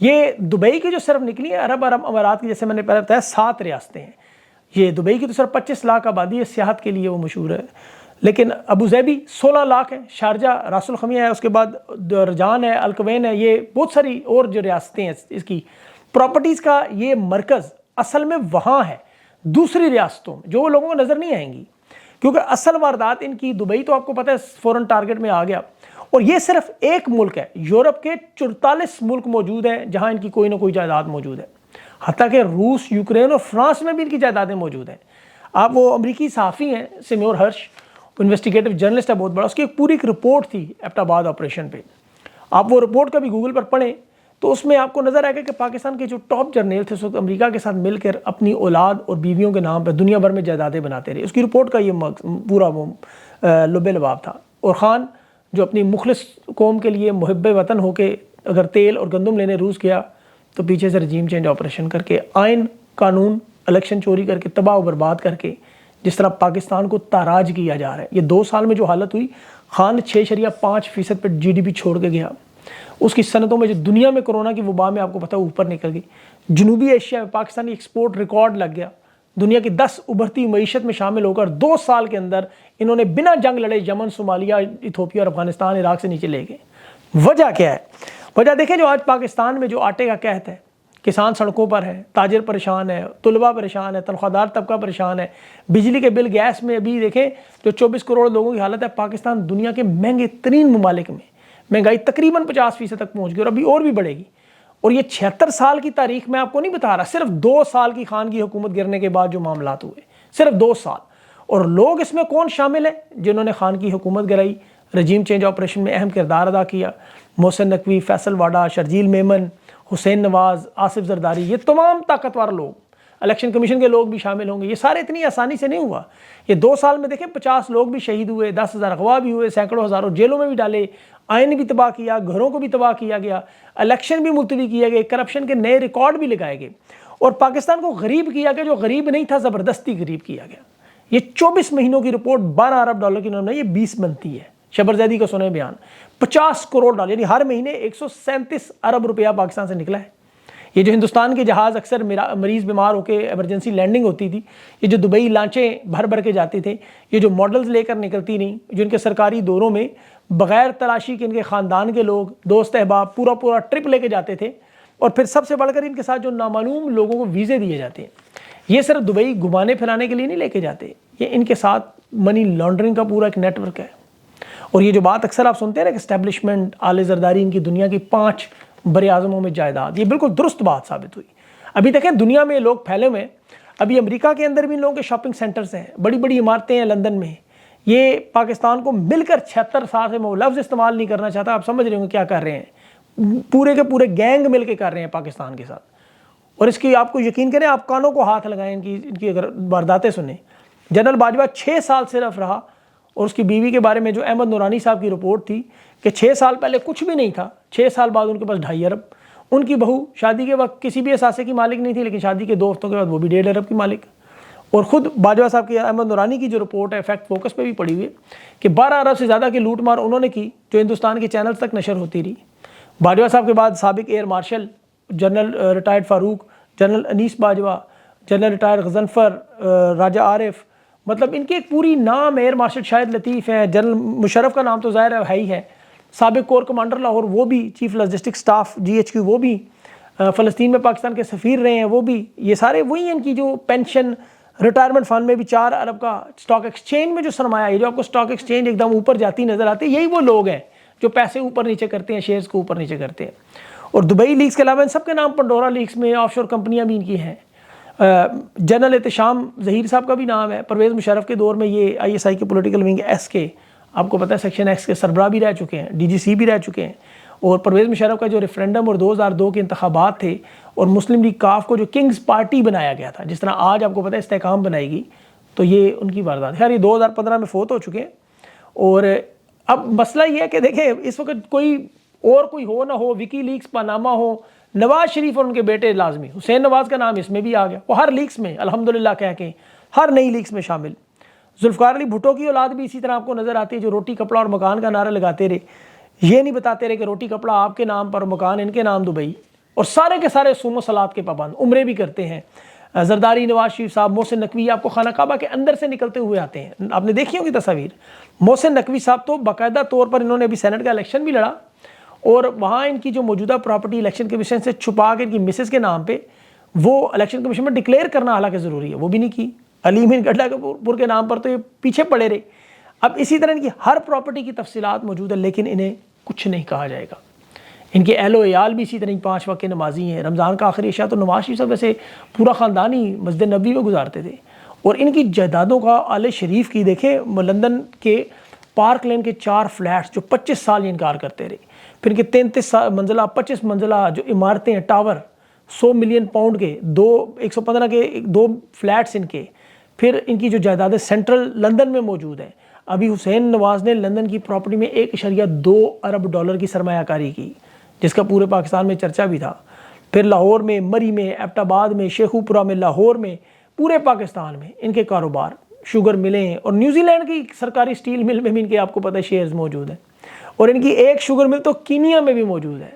یہ دبئی کی جو صرف نکلی ہے عرب امارات کی، جیسے میں نے پہلے بتایا 7 ریاستیں ہیں. یہ دبئی کی تو صرف 25 لاکھ آبادی ہے، سیاحت کے لیے وہ مشہور ہے. لیکن ابو ظہبی 16 لاکھ ہے، شارجہ راس الخمیہ ہے، اس کے بعد رجان ہے، الکوین ہے، یہ بہت ساری اور جو ریاستیں ہیں اس کی پراپرٹیز کا یہ مرکز اصل میں وہاں ہے، دوسری ریاستوں جو وہ لوگوں کو نظر نہیں آئیں گی، کیونکہ اصل واردات ان کی دبئی تو آپ کو پتہ ہے فوراً ٹارگٹ میں آ گیا. اور یہ صرف ایک ملک ہے، یورپ کے 44 ملک موجود ہیں جہاں ان کی کوئی نہ کوئی جائیداد موجود ہے، حتیٰ کہ روس، یوکرین اور فرانس میں بھی ان کی جائیدادیں موجود ہیں. آپ وہ امریکی صحافی ہیں سیمور ہرش، انویسٹیگیٹو جرنلسٹ ہے بہت بڑا، اس کی ایک پوری رپورٹ تھی ایبٹ آباد آپریشن پہ. آپ وہ رپورٹ کا بھی گوگل پر پڑھیں تو اس میں آپ کو نظر آئے گا کہ پاکستان کے جو ٹاپ جرنیل تھے اس وقت امریکہ کے ساتھ مل کر اپنی اولاد اور بیویوں کے نام پہ دنیا بھر میں جائیدادیں بناتے رہے. اس کی رپورٹ کا یہ پورا وہ لب لباب تھا. اور خان جو اپنی مخلص قوم کے لیے محب وطن ہو کے اگر تیل اور گندم لینے روس گیا تو پیچھے سے رجیم چینج آپریشن کر کے آئین قانون الیکشن چوری کر کے تباہ و برباد کر کے جس طرح پاکستان کو تاراج کیا جا رہا ہے. یہ 2 سال میں جو حالت ہوئی، خان 6.5% پہ GDP چھوڑ کے گیا. اس کی صنعتوں میں جو دنیا میں کرونا کی وبا میں آپ کو پتہ اوپر نکل گئی. جنوبی ایشیا میں پاکستانی ایکسپورٹ ریکارڈ لگ گیا، دنیا کی 10 ابھرتی معیشت میں شامل ہو کر 2 سال کے اندر انہوں نے بنا جنگ لڑے یمن، صومالیہ، ایتھوپیا اور افغانستان، عراق سے نیچے لے گئے. وجہ کیا ہے؟ وجہ دیکھیں، جو آج پاکستان میں جو آٹے کا قحط ہے، کسان سڑکوں پر ہے، تاجر پریشان ہے، طلباء پریشان ہے، تنخواہ دار طبقہ پریشان ہے، بجلی کے بل، گیس میں ابھی دیکھیں جو 24 کروڑ لوگوں کی حالت ہے. پاکستان دنیا کے مہنگے ترین ممالک میں مہنگائی تقریباً 50% تک پہنچ گئی اور ابھی بڑھے گی. اور یہ 76 سال کی تاریخ میں آپ کو نہیں بتا رہا، صرف 2 سال کی خان کی حکومت گرنے کے بعد جو معاملات ہوئے، صرف 2 سال. اور لوگ اس میں کون شامل ہیں جنہوں نے خان کی حکومت گرائی، رجیم چینج آپریشن میں اہم کردار ادا کیا؟ محسن نقوی، فیصل واڈا، شرجیل میمن، حسین نواز، آصف زرداری، یہ تمام طاقتور لوگ، الیکشن کمیشن کے لوگ بھی شامل ہوں گے. یہ سارے اتنی آسانی سے نہیں ہوا. یہ 2 سال میں دیکھیں 50 لوگ بھی شہید ہوئے، 10,000 اغوا بھی ہوئے، سینکڑوں ہزاروں جیلوں میں بھی ڈالے، آئین بھی تباہ کیا، گھروں کو بھی تباہ کیا گیا، الیکشن بھی ملتوی کیے گئے، کرپشن کے نئے ریکارڈ بھی لگائے گئے. اور پاکستان کو غریب کیا گیا، جو غریب نہیں تھا زبردستی غریب کیا گیا. یہ 24 مہینوں کی رپورٹ $12 ارب کی انہوں نے، یہ 20 بنتی ہے. شبر زیدی کا سنیں بیان، $50 کروڑ، یعنی ہر مہینے 137 ارب روپیہ پاکستان سے نکلا ہے. یہ جو ہندوستان کے جہاز اکثر مریض بیمار ہو کے ایمرجنسی لینڈنگ ہوتی تھی، یہ جو دبئی لانچیں بھر بھر کے جاتے تھے، یہ جو ماڈلز لے کر نکلتی نہیں، جو ان کے سرکاری دوروں میں بغیر تلاشی کے ان کے خاندان کے لوگ، دوست احباب پورا ٹرپ لے کے جاتے تھے. اور پھر سب سے بڑھ کر ان کے ساتھ جو نامعلوم لوگوں کو ویزے دیے جاتے ہیں، یہ صرف دبئی گھمانے پھرانے کے لیے نہیں لے کے جاتے، یہ ان کے ساتھ منی لانڈرنگ کا پورا ایک نیٹ ورک ہے. اور یہ جو بات اکثر آپ سنتے ہیں نا کہ اسٹیبلشمنٹ، آل زرداری ان کی دنیا کی 5 بر اعظموں میں جائیداد، یہ بالکل درست بات ثابت ہوئی. ابھی دیکھیں دنیا میں لوگ پھیلے ہوئے ہیں، ابھی امریکہ کے اندر بھی ان لوگوں کے شاپنگ سینٹرز ہیں، بڑی بڑی عمارتیں ہیں لندن میں. یہ پاکستان کو مل کر 76 سال سے، میں وہ لفظ استعمال نہیں کرنا چاہتا، آپ سمجھ رہے ہوں گے کیا کر رہے ہیں، پورے کے پورے گینگ مل کے کر رہے ہیں پاکستان کے ساتھ. اور اس کی آپ کو یقین کریں، آپ کانوں کو ہاتھ لگائیں ان کی اگر وارداتیں سنیں. جنرل باجوہ 6 سال صرف رہا، اور اس کی بیوی کے بارے میں جو احمد نورانی صاحب کی رپورٹ تھی کہ 6 سال پہلے کچھ بھی نہیں تھا، 6 سال بعد ان کے پاس 2.5 ارب. ان کی بہو شادی کے وقت کسی بھی اثاثے کی مالک نہیں تھی، لیکن شادی کے 2 ہفتوں کے بعد وہ بھی 1.5 ارب کی مالک. اور خود باجوہ صاحب کی، احمد نورانی کی جو رپورٹ ہے فیکٹ فوکس پہ بھی پڑی ہوئی ہے کہ 12 ارب سے زیادہ کی لوٹ مار انہوں نے کی، جو ہندوستان کے چینلز تک نشر ہوتی رہی. باجوہ صاحب کے بعد سابق ایئر مارشل جنرل ریٹائرڈ فاروق، جنرل انیس باجوہ، جنرل ریٹائرڈ غضنفر، راجہ عارف، مطلب ان کی ایک پوری نام، ایئر مارشل شاہد لطیف ہیں، جنرل مشرف کا نام تو ظاہر ہے ہی ہے، سابق کور کمانڈر لاہور وہ بھی، چیف لاجسٹک سٹاف GHQ وہ بھی، فلسطین میں پاکستان کے سفیر رہے ہیں وہ بھی، یہ سارے وہی ہیں. ان کی جو پینشن، ریٹائرمنٹ فنڈ میں بھی 4 ارب کا، اسٹاک ایکسچینج میں جو سرمایہ، یہ جو آپ کو اسٹاک ایکسچینج ایک دم اوپر جاتی نظر آتی ہے، یہی وہ لوگ ہیں جو پیسے اوپر نیچے کرتے ہیں، شیئرز کو اوپر نیچے کرتے ہیں. اور دبئی لیکس کے علاوہ ان سب کے نام پنڈورا لیکس میں آف شور کمپنیاں بھی ان کی ہیں. جنرل احتشام ظہیر صاحب کا بھی نام ہے، پرویز مشرف کے دور میں یہ ISI کے پولیٹیکل ونگ ایس کے، آپ کو پتہ ہے سیکشن ایکس کے سربراہ بھی رہ چکے ہیں، DGC بھی رہ چکے ہیں. اور پرویز مشرف کا جو ریفرینڈم اور 2002 کے انتخابات تھے، اور مسلم لیگ کاف کو جو کنگز پارٹی بنایا گیا تھا، جس طرح آج آپ کو پتہ ہے استحکام بنائے گی، تو یہ ان کی واردات. خیر یہ 2015 میں فوت ہو چکے ہیں. اور اب مسئلہ یہ ہے کہ دیکھیں اس وقت کوئی ہو نہ ہو، وکی لیکس، پاناما ہو، نواز شریف اور ان کے بیٹے لازمی، حسین نواز کا نام اس میں بھی آ گیا، وہ ہر لیکس میں الحمدللہ کہہ کے ہر نئی لیکس میں شامل. ذوالفقار علی بھٹو کی اولاد بھی اسی طرح آپ کو نظر آتی ہے، جو روٹی کپڑا اور مکان کا نعرہ لگاتے رہے. یہ نہیں بتاتے رہے کہ روٹی کپڑا آپ کے نام پر، مکان ان کے نام دبئی. اور سارے کے سارے صوم و صلات کے پابند، عمرے بھی کرتے ہیں۔ زرداری نواز شریف صاحب، محسن نقوی آپ کو خانہ کعبہ کے اندر سے نکلتے ہوئے آتے ہیں، آپ نے دیکھی ہوگی تصاویر۔ محسن نقوی صاحب تو باقاعدہ طور پر انہوں نے ابھی سینٹ کا الیکشن بھی لڑا، اور وہاں ان کی جو موجودہ پراپرٹی الیکشن کمیشن سے چھپا کے ان کی مسز کے نام پہ وہ الیکشن کمیشن میں ڈکلیئر کرنا حالانکہ ضروری ہے، وہ بھی نہیں کی۔ علیم گڈھا پور کے نام پر تو یہ پیچھے پڑے رہے۔ اب اسی طرح ان کی ہر پراپرٹی کی تفصیلات موجود ہے، لیکن انہیں کچھ نہیں کہا جائے گا۔ ان کے اہل و عیال بھی اسی طرح 5 وقت کے نمازی ہیں۔ رمضان کا آخری عشاء تو نواز شریف صاحب ویسے پورا خاندان ہی مسجد نبوی میں گزارتے تھے، اور ان کی جائیدادوں کا آل شریف کی دیکھیں، لندن کے پارک لین کے 4 فلیٹس جو 25 سال انکار کرتے رہے، پھر ان کے 33 منزلہ 25 منزلہ جو عمارتیں ہیں، ٹاور 100 ملین پاؤنڈ کے، 115 کے 2 فلیٹس ان کے، پھر ان کی جو جائیدادیں سینٹرل لندن میں موجود ہیں۔ ابھی حسین نواز نے لندن کی پراپرٹی میں 1.2 ارب ڈالر کی سرمایہ کاری کی، جس کا پورے پاکستان میں چرچا بھی تھا۔ پھر لاہور میں، مری میں، ایبٹ آباد میں، شیخو پورہ میں، لاہور میں، پورے پاکستان میں ان کے کاروبار، شوگر ملیں ہیں، اور نیوزی لینڈ کی سرکاری سٹیل مل میں بھی ان کے آپ کو پتہ ہے شیئرز موجود ہیں، اور ان کی ایک شوگر مل تو کینیا میں بھی موجود ہے۔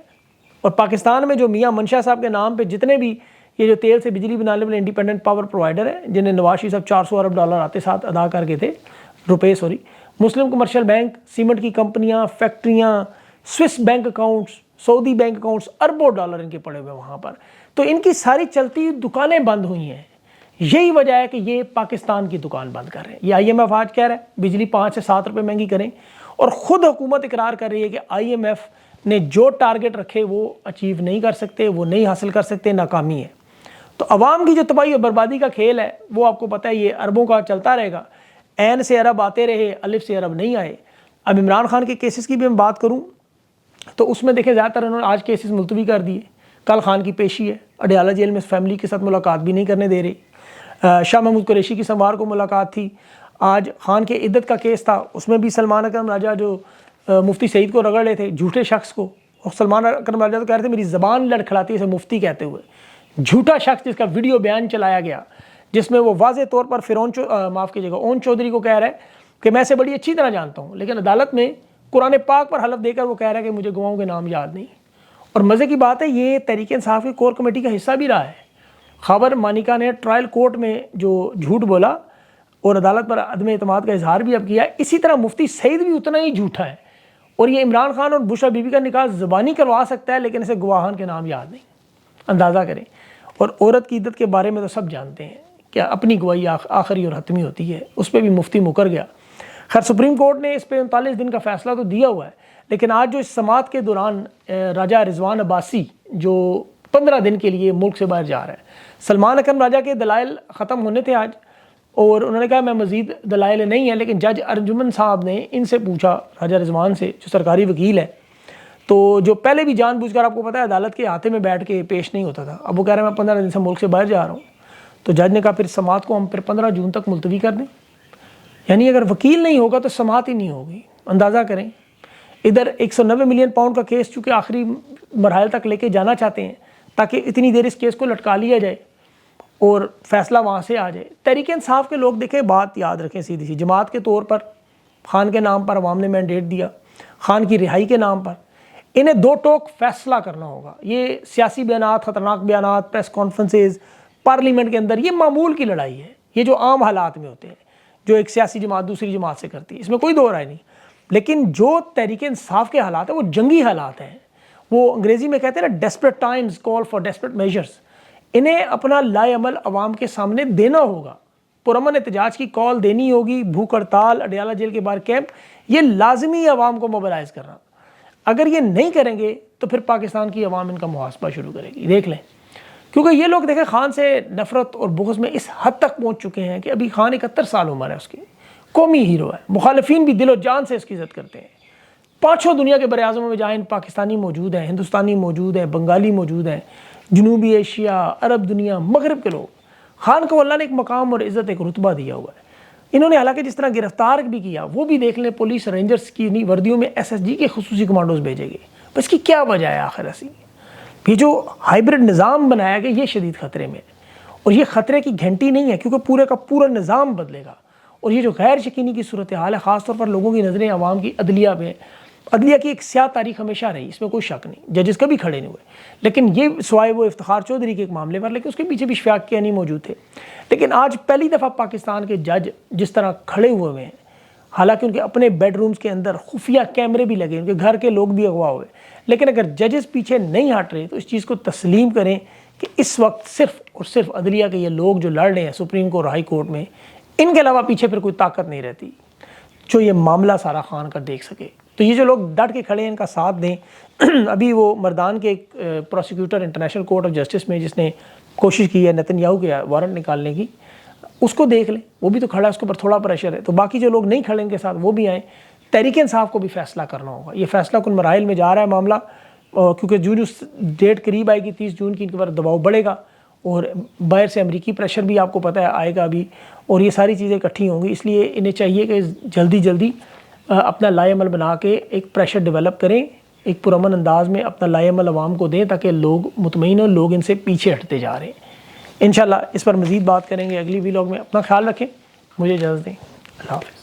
اور پاکستان میں جو میاں منشا صاحب کے نام پہ جتنے بھی یہ جو تیل سے بجلی بنانے والے انڈیپینڈنٹ پاور پرووائڈر ہیں، جنہیں نواز شریف صاحب 400 ارب ڈالر آتے ساتھ ادا کر کے تھے، مسلم کمرشل بینک، سیمنٹ کی کمپنیاں، فیکٹریاں، سوئس بینک اکاؤنٹس، سعودی بینک اکاؤنٹس، اربوں ڈالر ان کے پڑے ہوئے وہاں پر۔ تو ان کی ساری چلتی دکانیں بند ہوئی ہیں۔ یہی وجہ ہے کہ یہ پاکستان کی دکان بند کر رہے ہیں۔ یہ IMF آج کہہ رہا ہے بجلی 5 سے 7 روپے مہنگی کریں، اور خود حکومت اقرار کر رہی ہے کہ IMF نے جو ٹارگٹ رکھے وہ اچیو نہیں کر سکتے، وہ نہیں حاصل کر سکتے، ناکامی ہے۔ تو عوام کی جو تباہی اور بربادی کا کھیل ہے وہ آپ کو پتہ ہے یہ اربوں کا چلتا رہے گا۔ عین سے ارب آتے رہے، الف سے ارب نہیں آئے۔ اب عمران خان کے کیسز کی بھی ہم بات کروں تو اس میں دیکھیں زیادہ تر انہوں نے آج کیسز ملتوی کر دیے۔ کل خان کی پیشی ہے، اڈیالہ جیل میں فیملی کے ساتھ ملاقات بھی نہیں کرنے دے رہے۔ شاہ محمود قریشی کی سوموار کو ملاقات تھی۔ آج خان کے عدت کا کیس تھا، اس میں بھی سلمان اکرم راجہ جو مفتی سعید کو رگڑ رہے تھے، جھوٹے شخص کو، اور سلمان اکرم راجہ تو کہہ رہے تھے میری زبان لڑکھڑاتی ہے اسے مفتی کہتے ہوئے۔ جھوٹا شخص جس کا ویڈیو بیان چلایا گیا، جس میں وہ واضح طور پر اون چودھری کو کہہ رہا ہے کہ میں اسے بڑی اچھی طرح جانتا ہوں، لیکن عدالت میں قرآن پاک پر حلف دے کر وہ کہہ رہا ہے کہ مجھے گواہوں کے نام یاد نہیں۔ اور مزے کی بات ہے یہ تحریک انصاف کی کور کمیٹی کا حصہ بھی رہا ہے۔ خبر مانیکا نے ٹرائل کورٹ میں جو جھوٹ بولا اور عدالت پر عدم اعتماد کا اظہار بھی اب کیا ہے، اسی طرح مفتی سعید بھی اتنا ہی جھوٹا ہے، اور یہ عمران خان اور بشرا بی بی کا نکاح زبانی کروا سکتا ہے لیکن اسے گواہان کے نام یاد نہیں۔ اندازہ کریں۔ اور عورت کی عدت کے بارے میں تو سب جانتے ہیں کہ اپنی گواہی آخری اور حتمی ہوتی ہے، اس پہ بھی مفتی مکر گیا۔ خیر سپریم کورٹ نے اس پہ 39 دن کا فیصلہ تو دیا ہوا ہے، لیکن آج جو اس سماعت کے دوران راجہ رضوان عباسی جو 15 دن کے لیے ملک سے باہر جا رہا ہے، سلمان اکرم راجہ کے دلائل ختم ہونے تھے آج، اور انہوں نے کہا میں مزید دلائل نہیں ہے، لیکن جج ارجمن صاحب نے ان سے پوچھا، راجہ رضوان سے جو سرکاری وکیل ہے، تو جو پہلے بھی جان بوجھ کر آپ کو پتہ ہے عدالت کے احاطے میں بیٹھ کے پیش نہیں ہوتا تھا، اب وہ کہہ رہے ہیں میں 15 دن سے ملک سے باہر جا رہا ہوں، تو جج نے کہا پھر سماعت کو ہم پھر 15 جون تک ملتوی کر دیں۔ یعنی اگر وکیل نہیں ہوگا تو سماعت ہی نہیں ہوگی۔ اندازہ کریں، ادھر 190 ملین پاؤنڈ کا کیس چونکہ آخری مراحل تک لے کے جانا چاہتے ہیں تاکہ اتنی دیر اس کیس کو لٹکا لیا جائے اور فیصلہ وہاں سے آ جائے۔ تحریک انصاف کے لوگ دیکھیں، بات یاد رکھیں سیدھی سی، جماعت کے طور پر خان کے نام پر عوام نے مینڈیٹ دیا، خان کی رہائی کے نام پر انہیں 2 ٹوک فیصلہ کرنا ہوگا۔ یہ سیاسی بیانات، خطرناک بیانات، پریس کانفرنسز، پارلیمنٹ کے اندر، یہ معمول کی لڑائی ہے، یہ جو عام حالات میں ہوتے ہیں، جو ایک سیاسی جماعت دوسری جماعت سے کرتی ہے، اس میں کوئی دو رائے نہیں۔ لیکن جو تحریک انصاف کے حالات ہیں وہ جنگی حالات ہیں، وہ انگریزی میں کہتے ہیں نا desperate Times call for desperate measures. انہیں اپنا لائے عمل عوام کے سامنے دینا ہوگا، پرامن احتجاج کی کال دینی ہوگی، بھوک ہڑتال، اڈیالہ جیل کے باہر کیمپ، یہ لازمی ہے عوام کو موبلائز کرنا۔ اگر یہ نہیں کریں گے تو پھر پاکستان کی عوام ان کا محاسبہ شروع کرے گی، دیکھ لیں۔ کیونکہ یہ لوگ دیکھیں خان سے نفرت اور بغض میں اس حد تک پہنچ چکے ہیں کہ ابھی خان 71 سال عمر ہے اس کی، قومی ہیرو ہے، مخالفین بھی دل و جان سے اس کی عزت کرتے ہیں۔ 5 دنیا کے بر اعظموں میں جائیں پاکستانی موجود ہیں، ہندوستانی موجود ہیں، بنگالی موجود ہیں، جنوبی ایشیا، عرب دنیا، مغرب کے لوگ، خان کو اللہ نے ایک مقام اور عزت، ایک رتبہ دیا ہوا ہے۔ انہوں نے حالانکہ جس طرح گرفتار بھی کیا، وہ بھی دیکھ لیں، پولیس رینجرز کی وردیوں میں SSG کے خصوصی کمانڈوز بھیجے گئے، بس اس کی کیا وجہ ہے آخر ایسی؟ یہ جو ہائبرڈ نظام بنایا گیا یہ شدید خطرے میں ہے، اور یہ خطرے کی گھنٹی نہیں ہے کیونکہ پورے کا پورا نظام بدلے گا، اور یہ جو غیر یقینی کی صورتحال ہے، خاص طور پر لوگوں کی نظریں عوام کی عدلیہ پہ، عدلیہ کی ایک سیاہ تاریخ ہمیشہ رہی، اس میں کوئی شک نہیں، ججز کبھی کھڑے نہیں ہوئے، لیکن یہ سوائے وہ افتخار چودھری کے ایک معاملے پر، لیکن اس کے پیچھے بھی شفاق کیانی موجود تھے۔ لیکن آج پہلی دفعہ پاکستان کے جج جس طرح کھڑے ہوئے ہیں، حالانکہ ان کے اپنے بیڈ رومز کے اندر خفیہ کیمرے بھی لگے، ان کے گھر کے لوگ بھی اغوا ہوئے، لیکن اگر ججز پیچھے نہیں ہٹ رہے تو اس چیز کو تسلیم کریں کہ اس وقت صرف اور صرف عدلیہ کے یہ لوگ جو لڑ رہے ہیں سپریم کورٹ ہائی کورٹ میں، ان کے علاوہ پیچھے پھر کوئی طاقت نہیں رہتی جو یہ معاملہ سارا خان کر دیکھ سکے۔ تو یہ جو لوگ ڈٹ کے کھڑے ہیں ان کا ساتھ دیں۔ ابھی وہ مردان کے ایک prosecutor international court of justice میں جس نے کوشش کی ہے نتن یاہو کے وارنٹ نکالنے کی، اس کو دیکھ لیں، وہ بھی تو کھڑا ہے، اس کے اوپر تھوڑا پریشر ہے۔ تو باقی جو لوگ نہیں کھڑے ان کے ساتھ وہ بھی آئیں۔ تحریک انصاف کو بھی فیصلہ کرنا ہوگا، یہ فیصلہ کن مراحل میں جا رہا ہے معاملہ، کیونکہ جو ڈیٹ قریب آئے گی 30 جون کی، ان کے اوپر دباؤ بڑھے گا اور باہر سے امریکی پریشر بھی آپ کو پتہ ہے آئے گا ابھی، اور یہ ساری چیزیں اکٹھی ہوں گی، اس لیے انہیں چاہیے کہ جلدی جلدی اپنا لائے عمل بنا کے ایک پریشر ڈیولپ کریں، ایک پرامن انداز میں اپنا لائے عمل عوام کو دیں تاکہ لوگ مطمئن ہوں، لوگ ان سے پیچھے ہٹتے جا رہے ہیں۔ انشاءاللہ اس پر مزید بات کریں گے اگلی ویلاگ میں۔ اپنا خیال رکھیں، مجھے اجازت دیں، اللہ حافظ۔